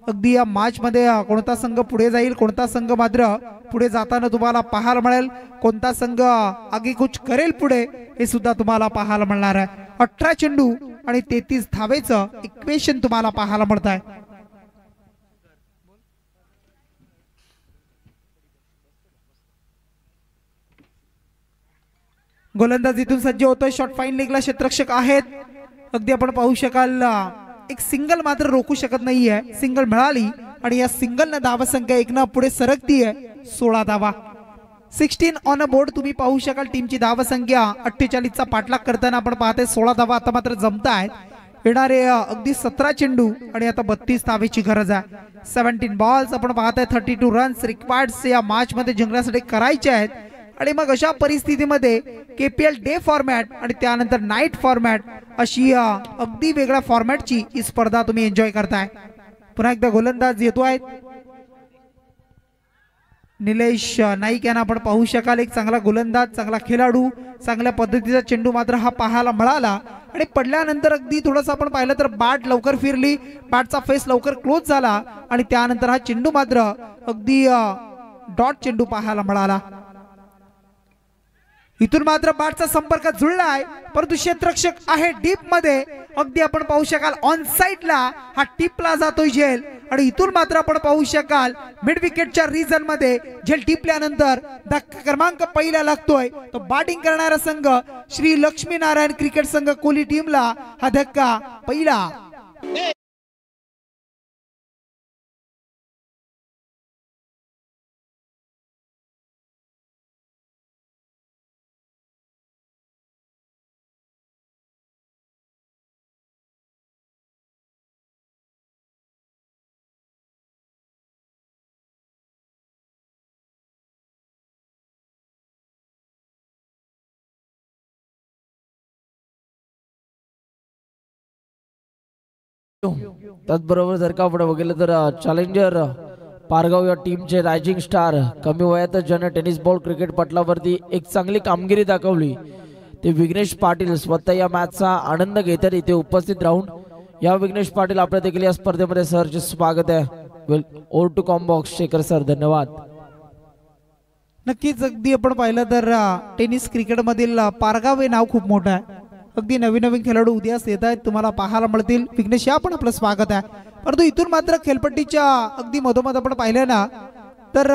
अगदी या मॅच मध्ये कोणता संघ पुढे जाईल, कोणता संघ मात्र पुढे जाताना तुम्हाला पाहायला मिळेल, कोणता संघ आगेकूच करेल पुढे, हे सुद्धा तुम्हाला पाहायला मिळणार आहे. 18 चेंडू आणि 33 धावेचं इक्वेशन तुम्हाला पाहायला मिळत आहे. गोलंदाजीतून सज्ज होतोय. शॉट फाईन लेगला क्षेत्ररक्षक आहेत. अगदी आपण पाहू शकाल एक सिंगल मात्र रोखू शकत नाहीये. सिंगल मिळाली आणि या सिंगल न धावसंख्या एकना पुढे सरकतीये. 16 धावा. 16 ऑन अ बोर्ड तुम्ही पाहू शकाल. टीमची धावसंख्या 48 चा पाठलाग करताना आपण पाहतोय 16 धावा आता मात्र जमतायत. येणारे अगदी 17 चेंडू आणि आता 32 धावेची गरज आहे. 17 बॉल्स आपण पाहतोय. 32 रन्स रिक्वायर्ड या मॅच मध्ये जिंकण्यासाठी करायचे आहेत. आणि मग अशा परिस्थितीमध्ये केपीएल डे फॉर्मॅट आणि त्यानंतर नाईट फॉर्मॅट अशी अगदी वेगळ्या फॉर्मॅटची ही स्पर्धा तुम्ही एन्जॉय करताय. पुन्हा एकदा गोलंदाज येतो आहेत. निलेश नाईक यांना आपण पाहू शकाल. एक चांगला गोलंदाज, चांगला खेळाडू, चांगल्या पद्धतीचा चेंडू मात्र हा पाहायला मिळाला आणि पडल्यानंतर अगदी थोडंसं आपण पाहिलं तर बॅट लवकर फिरली, बॅटचा फेस लवकर क्लोज झाला आणि त्यानंतर हा चेंडू मात्र अगदी डॉट चेंडू पाहायला मिळाला. इथून मात्र बॅटचा संपर्क जुळलाय परंतु क्षेत्ररक्षक आहे डीप मध्ये. अगदी आपण पाहू शकाल ऑन साइडला हा टिपला जातोय झेल आणि इथून मात्र आपण पाहू शकाल मिड विकेटच्या रिजन मध्ये झेल टिपल्यानंतर धक्का क्रमांक पहिला लागतोय. तो बॅटिंग करणारा संघ श्री लक्ष्मीनारायण क्रिकेट संघ कोहली टीमला हा धक्का पहिला. त्याचबरोबर जर का आपण बघितलं तर चॅलेंजर पारगाव या टीमचे रायझिंग स्टार कमी वयातच ज्याने टेनिस बॉल क्रिकेट पटलावरती एक चांगली कामगिरी दाखवली ते विघ्नेश पाटील स्वतः या मॅचचा आनंद घेतात इथे उपस्थित राहून. या विघ्नेश पाटील आपल्या देखील या स्पर्धेमध्ये सरचे स्वागत आहे. ओर टू कॉम्बॉक्स शेखर सर, धन्यवाद. नक्कीच अगदी आपण पाहिलं तर टेनिस क्रिकेट मधील पारगाव हे नाव खूप मोठं आहे. अगदी नवीन नवीन खेळाडू उदयास येत आहेत, तुम्हाला पाहायला मिळतील. विघ्नेश या पण आपलं स्वागत आहे. परंतु इथून मात्र खेळपट्टीच्या अगदी मधोमध आपण पाहिलं ना तर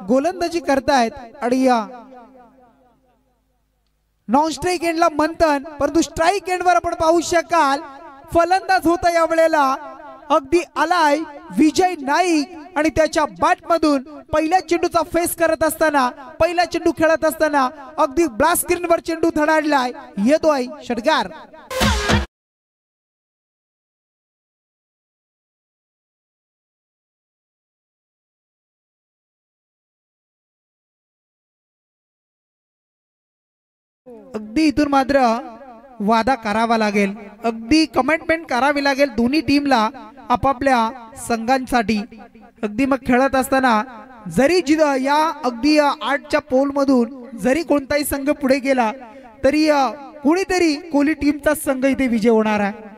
गोलंदाजी करतायत आणि नॉन स्ट्राईक एंडला मंथन, परंतु स्ट्राईक एंडवर आपण पाहू शकाल फलंदाज होता या वेळेला अगदी आलाय विजय नाईक आणि त्याच्या बॅट मधून पहिल्या चेंडूचा फेस करत असताना, पहिला चेंडू खेळत असताना अगदी ब्लास्ट स्क्रीनवर चेंडू धडाडलाय. येतोय षटकार. अगदी इथून मात्र वादा करावा लागेल, अगदी कमिटमेंट करावी लागेल दोन्ही टीमला आपापल्या संघांसाठी. अगदी मग खेळत असताना जरी या अगदी 8च्या पोल मधून जरी कोणताही संघ पुढे गेला तरी कोणीतरी कोहली टीमचा संघ इथे विजय होणार आहे.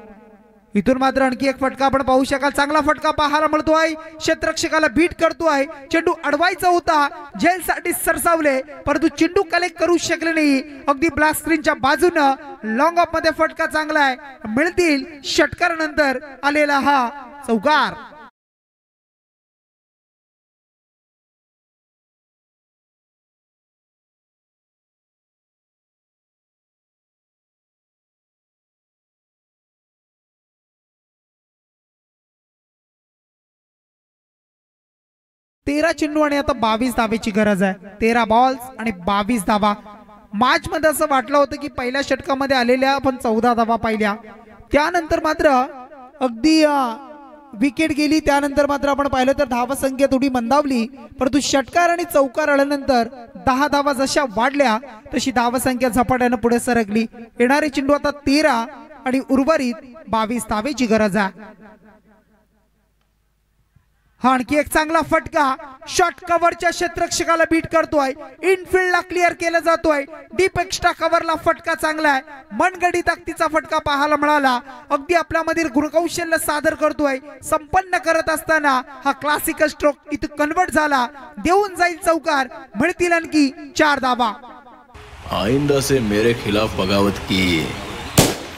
इथून मात्र आणखी एक फटका आपण पाहू शकाल. चांगला फटका पाहायला मिळतोय. क्षेत्ररक्षकाला बीट करतोय. चेंडू अडवायचा होता, झेल साठी सरसावले परंतु चेंडू कलेक्ट करू शकले नाही. अगदी ब्लॅक स्क्रीनच्या बाजूने लॉंग ऑफ मध्ये फटका चांगला आहे. मिळतील षटकार नंतर आलेला हा चौकार. 13 चेंडू आणि आता 22 धावेची गरज आहे. 13 बॉल्स आणि 22 धावा. मॅच मध्ये असं वाटलं होतं की पहिल्या षटकामध्ये आलेल्या आपण 14 धावा पाहिल्या, त्यानंतर मात्र अगदी विकेट गेली, त्यानंतर मात्र आपण पाहिलं तर धावा संख्या थोडी मंदावली, परंतु षटकार आणि चौकार आल्यानंतर 10 धावा जशा वाढल्या तशी धावा संख्या झपाट्यानं पुढे सरकली. येणारे चेंडू आता 13 आणि उर्वरित 22 धावेची गरज आहे. हा आणखी एक चांगला फटका शॉर्ट कव्हरच्या क्षेत्ररक्षकाला बीट करतोय, इनफिल्डला क्लिअर केला जातोय. डीप एक्स्ट्रा कव्हरला फटका चांगला आहे. मनगडी ताकदीचा फटका पाहायला मिळाला. अगदी आपल्यामधील गुणकौशल्य सादर करतोय. संपन्न करत असताना हा क्लासिकल स्ट्रोक इथे कन्वर्ट झाला. देऊन जाईल चौकार, मिळतील आणखी 4 धावा. आइंदा से मेरे खिलाफ बगावत की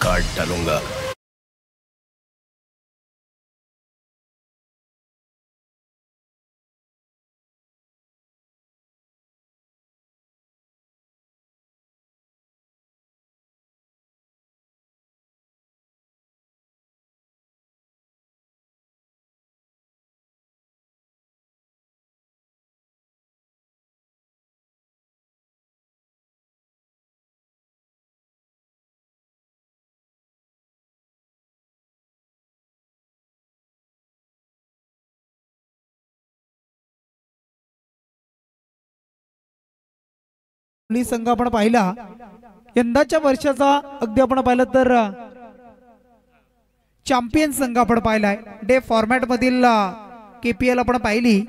काट डालूंगा. संघ आपण पाहिला यंदाच्या वर्षाचा, अगदी आपण पाहिलं तर चॅम्पियन संघ आपण पाहिलाय. डे फॉर्मॅट मधील KPL आपण पाहिली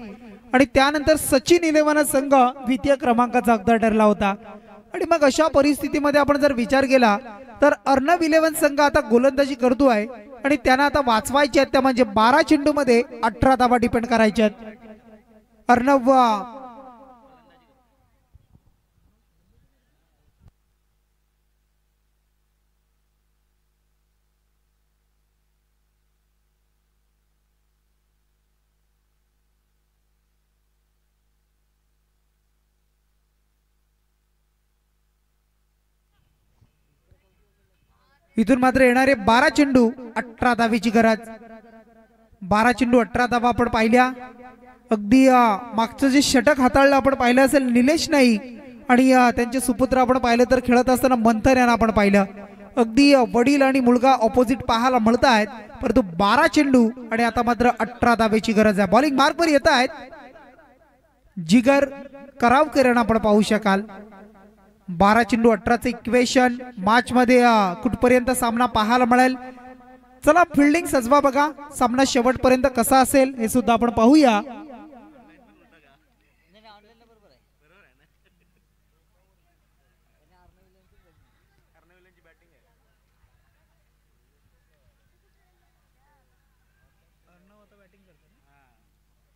आणि त्यानंतर सचिन 11 संघ द्वितीय क्रमांकाचा अगदी ठरला होता. आणि मग अशा परिस्थितीमध्ये आपण जर विचार केला तर अर्णव 11 संघ आता गोलंदाजी करतोय आणि त्यांना आता वाचवायचे आहेत, त्या म्हणजे 12 चेंडू मध्ये 18 धावा डिपेंड करायचे आहेत. अर्णव इथून मात्र येणारे 12 चेंडू 18 धावेची गरज. 12 चेंडू 18 धावा आपण पाहिल्या. अगदी मागचं जे षटक हाताळलं आपण पाहिलं असेल निलेश नाईक आणि त्यांचे सुपुत्र आपण पाहिलं तर खेळत असताना मंथन यांना आपण पाहिलं. अगदी वडील आणि मुलगा ऑपोजिट पाहायला मिळत आहेत, परंतु 12 चेंडू आणि आता मात्र 18 धावेची गरज आहे. बॉलिंग मार्कवर येत आहेत. जिगर करावकर यांना आपण पाहू शकाल. 12 चेंडू 18चे इक्वेशन मॅच मध्ये कुठपर्यंत सामना पाहायला मिळेल. चला फिल्डिंग सजवा बघा, सामना शेवटपर्यंत कसा असेल हे सुद्धा आपण पाहूया.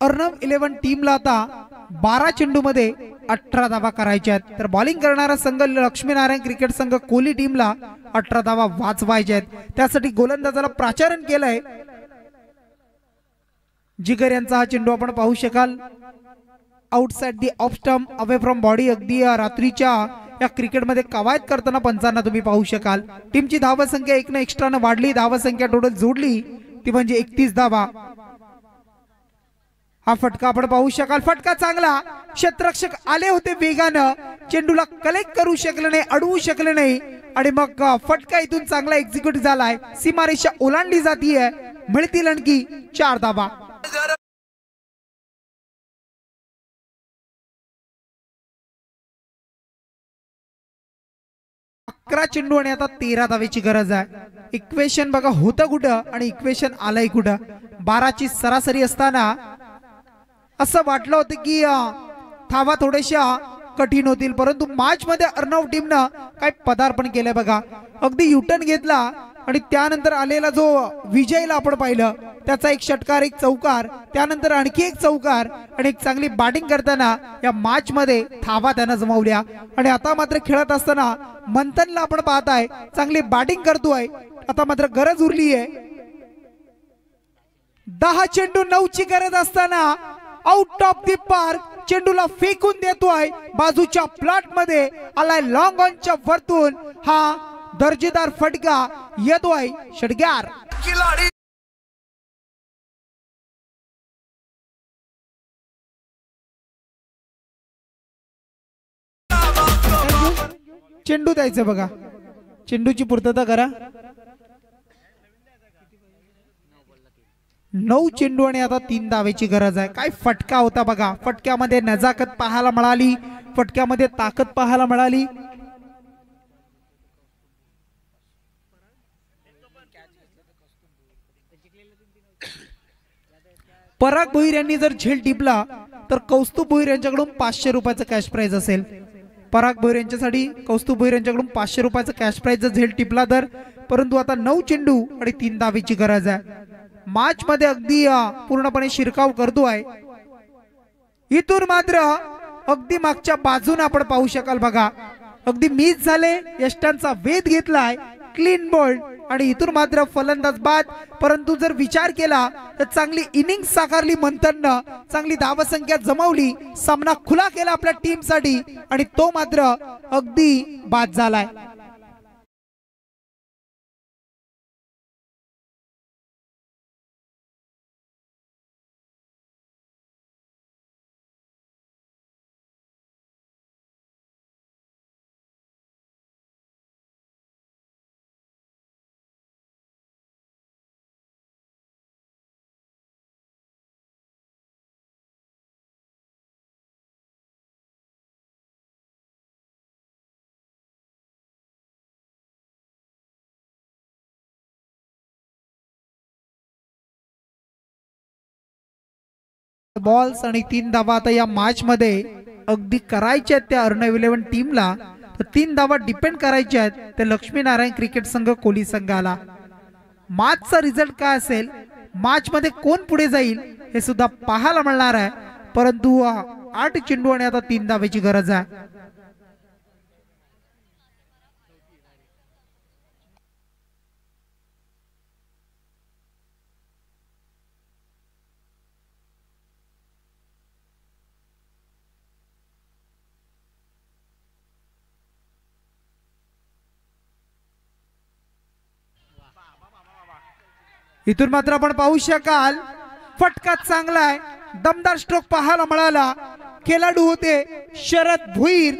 अर्णव 11 टीमला आता 12 चेंडू मध्ये 18 धावा करायच्या आहेत. तर बॉलिंग करणारा संघ लक्ष्मीनारायण क्रिकेट संघ कोहली टीमला 18 धावा वाचवायच्या आहेत. त्यासाठी गोलंदाजाला प्राचारण केलंय. जिगर यांचा हा चेंडू आपण पाहू शकाल. Outside the off stump away from body. अगदी रात्रीच्या या क्रिकेटमध्ये कवायत करताना पंचांना तुम्ही पाहू शकाल. टीमची धावा संख्या 1 ने एक्स्ट्रानं वाढली. धावा संख्या टोटल जोडली ती म्हणजे 31 धावा. हा फटका आपण पाहू शकाल. फटका चांगला. क्षेत्ररक्षक आले होते वेगानं, चेंडूला कलेक्ट करू शकले नाही, अडवू शकले नाही आणि मग फटका इथून चांगला एक्झिक्यूट झालाय. सीमारेषा ओलांडली जातीये. मिळतील आणखी 4 धावा. 11 चेंडू आणि आता 13 धावेची गरज आहे. इक्वेशन बघा होतं कुठं आणि इक्वेशन आलंय कुठं. 12ची सरासरी असताना असं वाटलं होतं की धावा थोड्याशा कठीण होतील, परंतु मॅच मध्ये अर्णव टीमनं काय पदार्पण केलंय बघा. अगदी युटर्न घेतला आणि त्यानंतर आलेला जो विजयला आपण पाहिलं त्याचा एक षटकार, एक चौकार, त्यानंतर आणखी एक चौकार आणि एक चांगली बॅटिंग करताना या मॅच मध्ये धावा त्यानं जमवल्या. आणि आता मात्र खेळत असताना मंथनला आपण पाहताय चांगली बॅटिंग करतोय. आता मात्र गरज उरली आहे. 10 चेंडू 9ची गरज असताना आउट ऑफ दी पार्क चेंडूला फेकून देतोय. बाजूच्या प्लॉट मध्ये आलाय लॉंग ऑनच्या वरतून. हा दर्जेदार फटका येतोय षटकार. चेंडू द्यायचं बघा, चेंडूची पूर्तता करा. 9 चेंडू आणि आता 3 धावेची गरज आहे. काय फटका होता बघा, फटक्यामध्ये नजाकत पाहायला मिळाली, फटक्यामध्ये ताकद पाहायला मिळाली. पराग भोईर यांनी जर झेल टिपला तर कौस्तुभ भोईर यांच्याकडून 500 रुपयाचं कॅश प्राइज असेल. पराग भोईर यांच्यासाठी कौस्तुभ भोईर यांच्याकडून 500 रुपयाचं कॅश प्राइज जर झेल टिपला तर. परंतु आता 9 चेंडू आणि 3 धावेची गरज आहे. मॅच मध्ये अगदी पूर्णपणे शिरकाव करतोय. इथून मात्र अगदी मागच्या बाजूने आपण पाहू शकाल बघा, अगदी मिस झाले, यष्टांचा वेध घेतलाय, क्लीन बोल्ड आणि इथून मात्र फलंदाज बाद. परंतु जर विचार केला तर चांगली इनिंग साकारली मंथननं, चांगली धावसंख्या जमवली, सामना खुला केला आपल्या टीम साठी आणि तो मात्र अगदी बाद झालाय. बॉल्स आणि 3 धावा आता या मॅच मध्ये अगदी करायच्या आहेत त्या अर्णव 11 टीमला. तर 3 धावा डिपेंड करायच्या आहेत त्या लक्ष्मीनारायण क्रिकेट संघ कोली संघाला. मॅचचा रिझल्ट काय असेल, मॅच मध्ये कोण पुढे जाईल हे सुद्धा पाहायला मिळणार आहे. परंतु 8 चेंडू आणि आता 3 धावेची गरज आहे. इथून मात्र आपण पाहू शकाल फटका चांगला आहे, दमदार स्ट्रोक पाहायला मिळाला. खेळाडू होते शरद भोईर,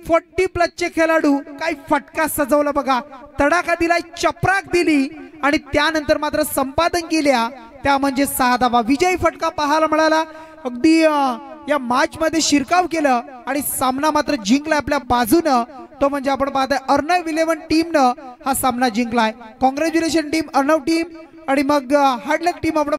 40+ चे खेळाडू. काही फटका सजवला बघा, तडाखा दिलाय, चपराक दिली आणि त्यानंतर मात्र संपादन केल्या, त्या म्हणजे 6 धावा. विजयी फटका पाहायला मिळाला. अगदी या मॅच मध्ये शिरकाव केलं आणि सामना मात्र जिंकला आपल्या बाजूनं. तो म्हणजे आपण पाहतोय अर्णव 11 टीमनं हा सामना जिंकलाय. कॉंग्रॅच्युलेशन टीम, अर्णव टीम आणि मग हार्ड लक टीम. आपण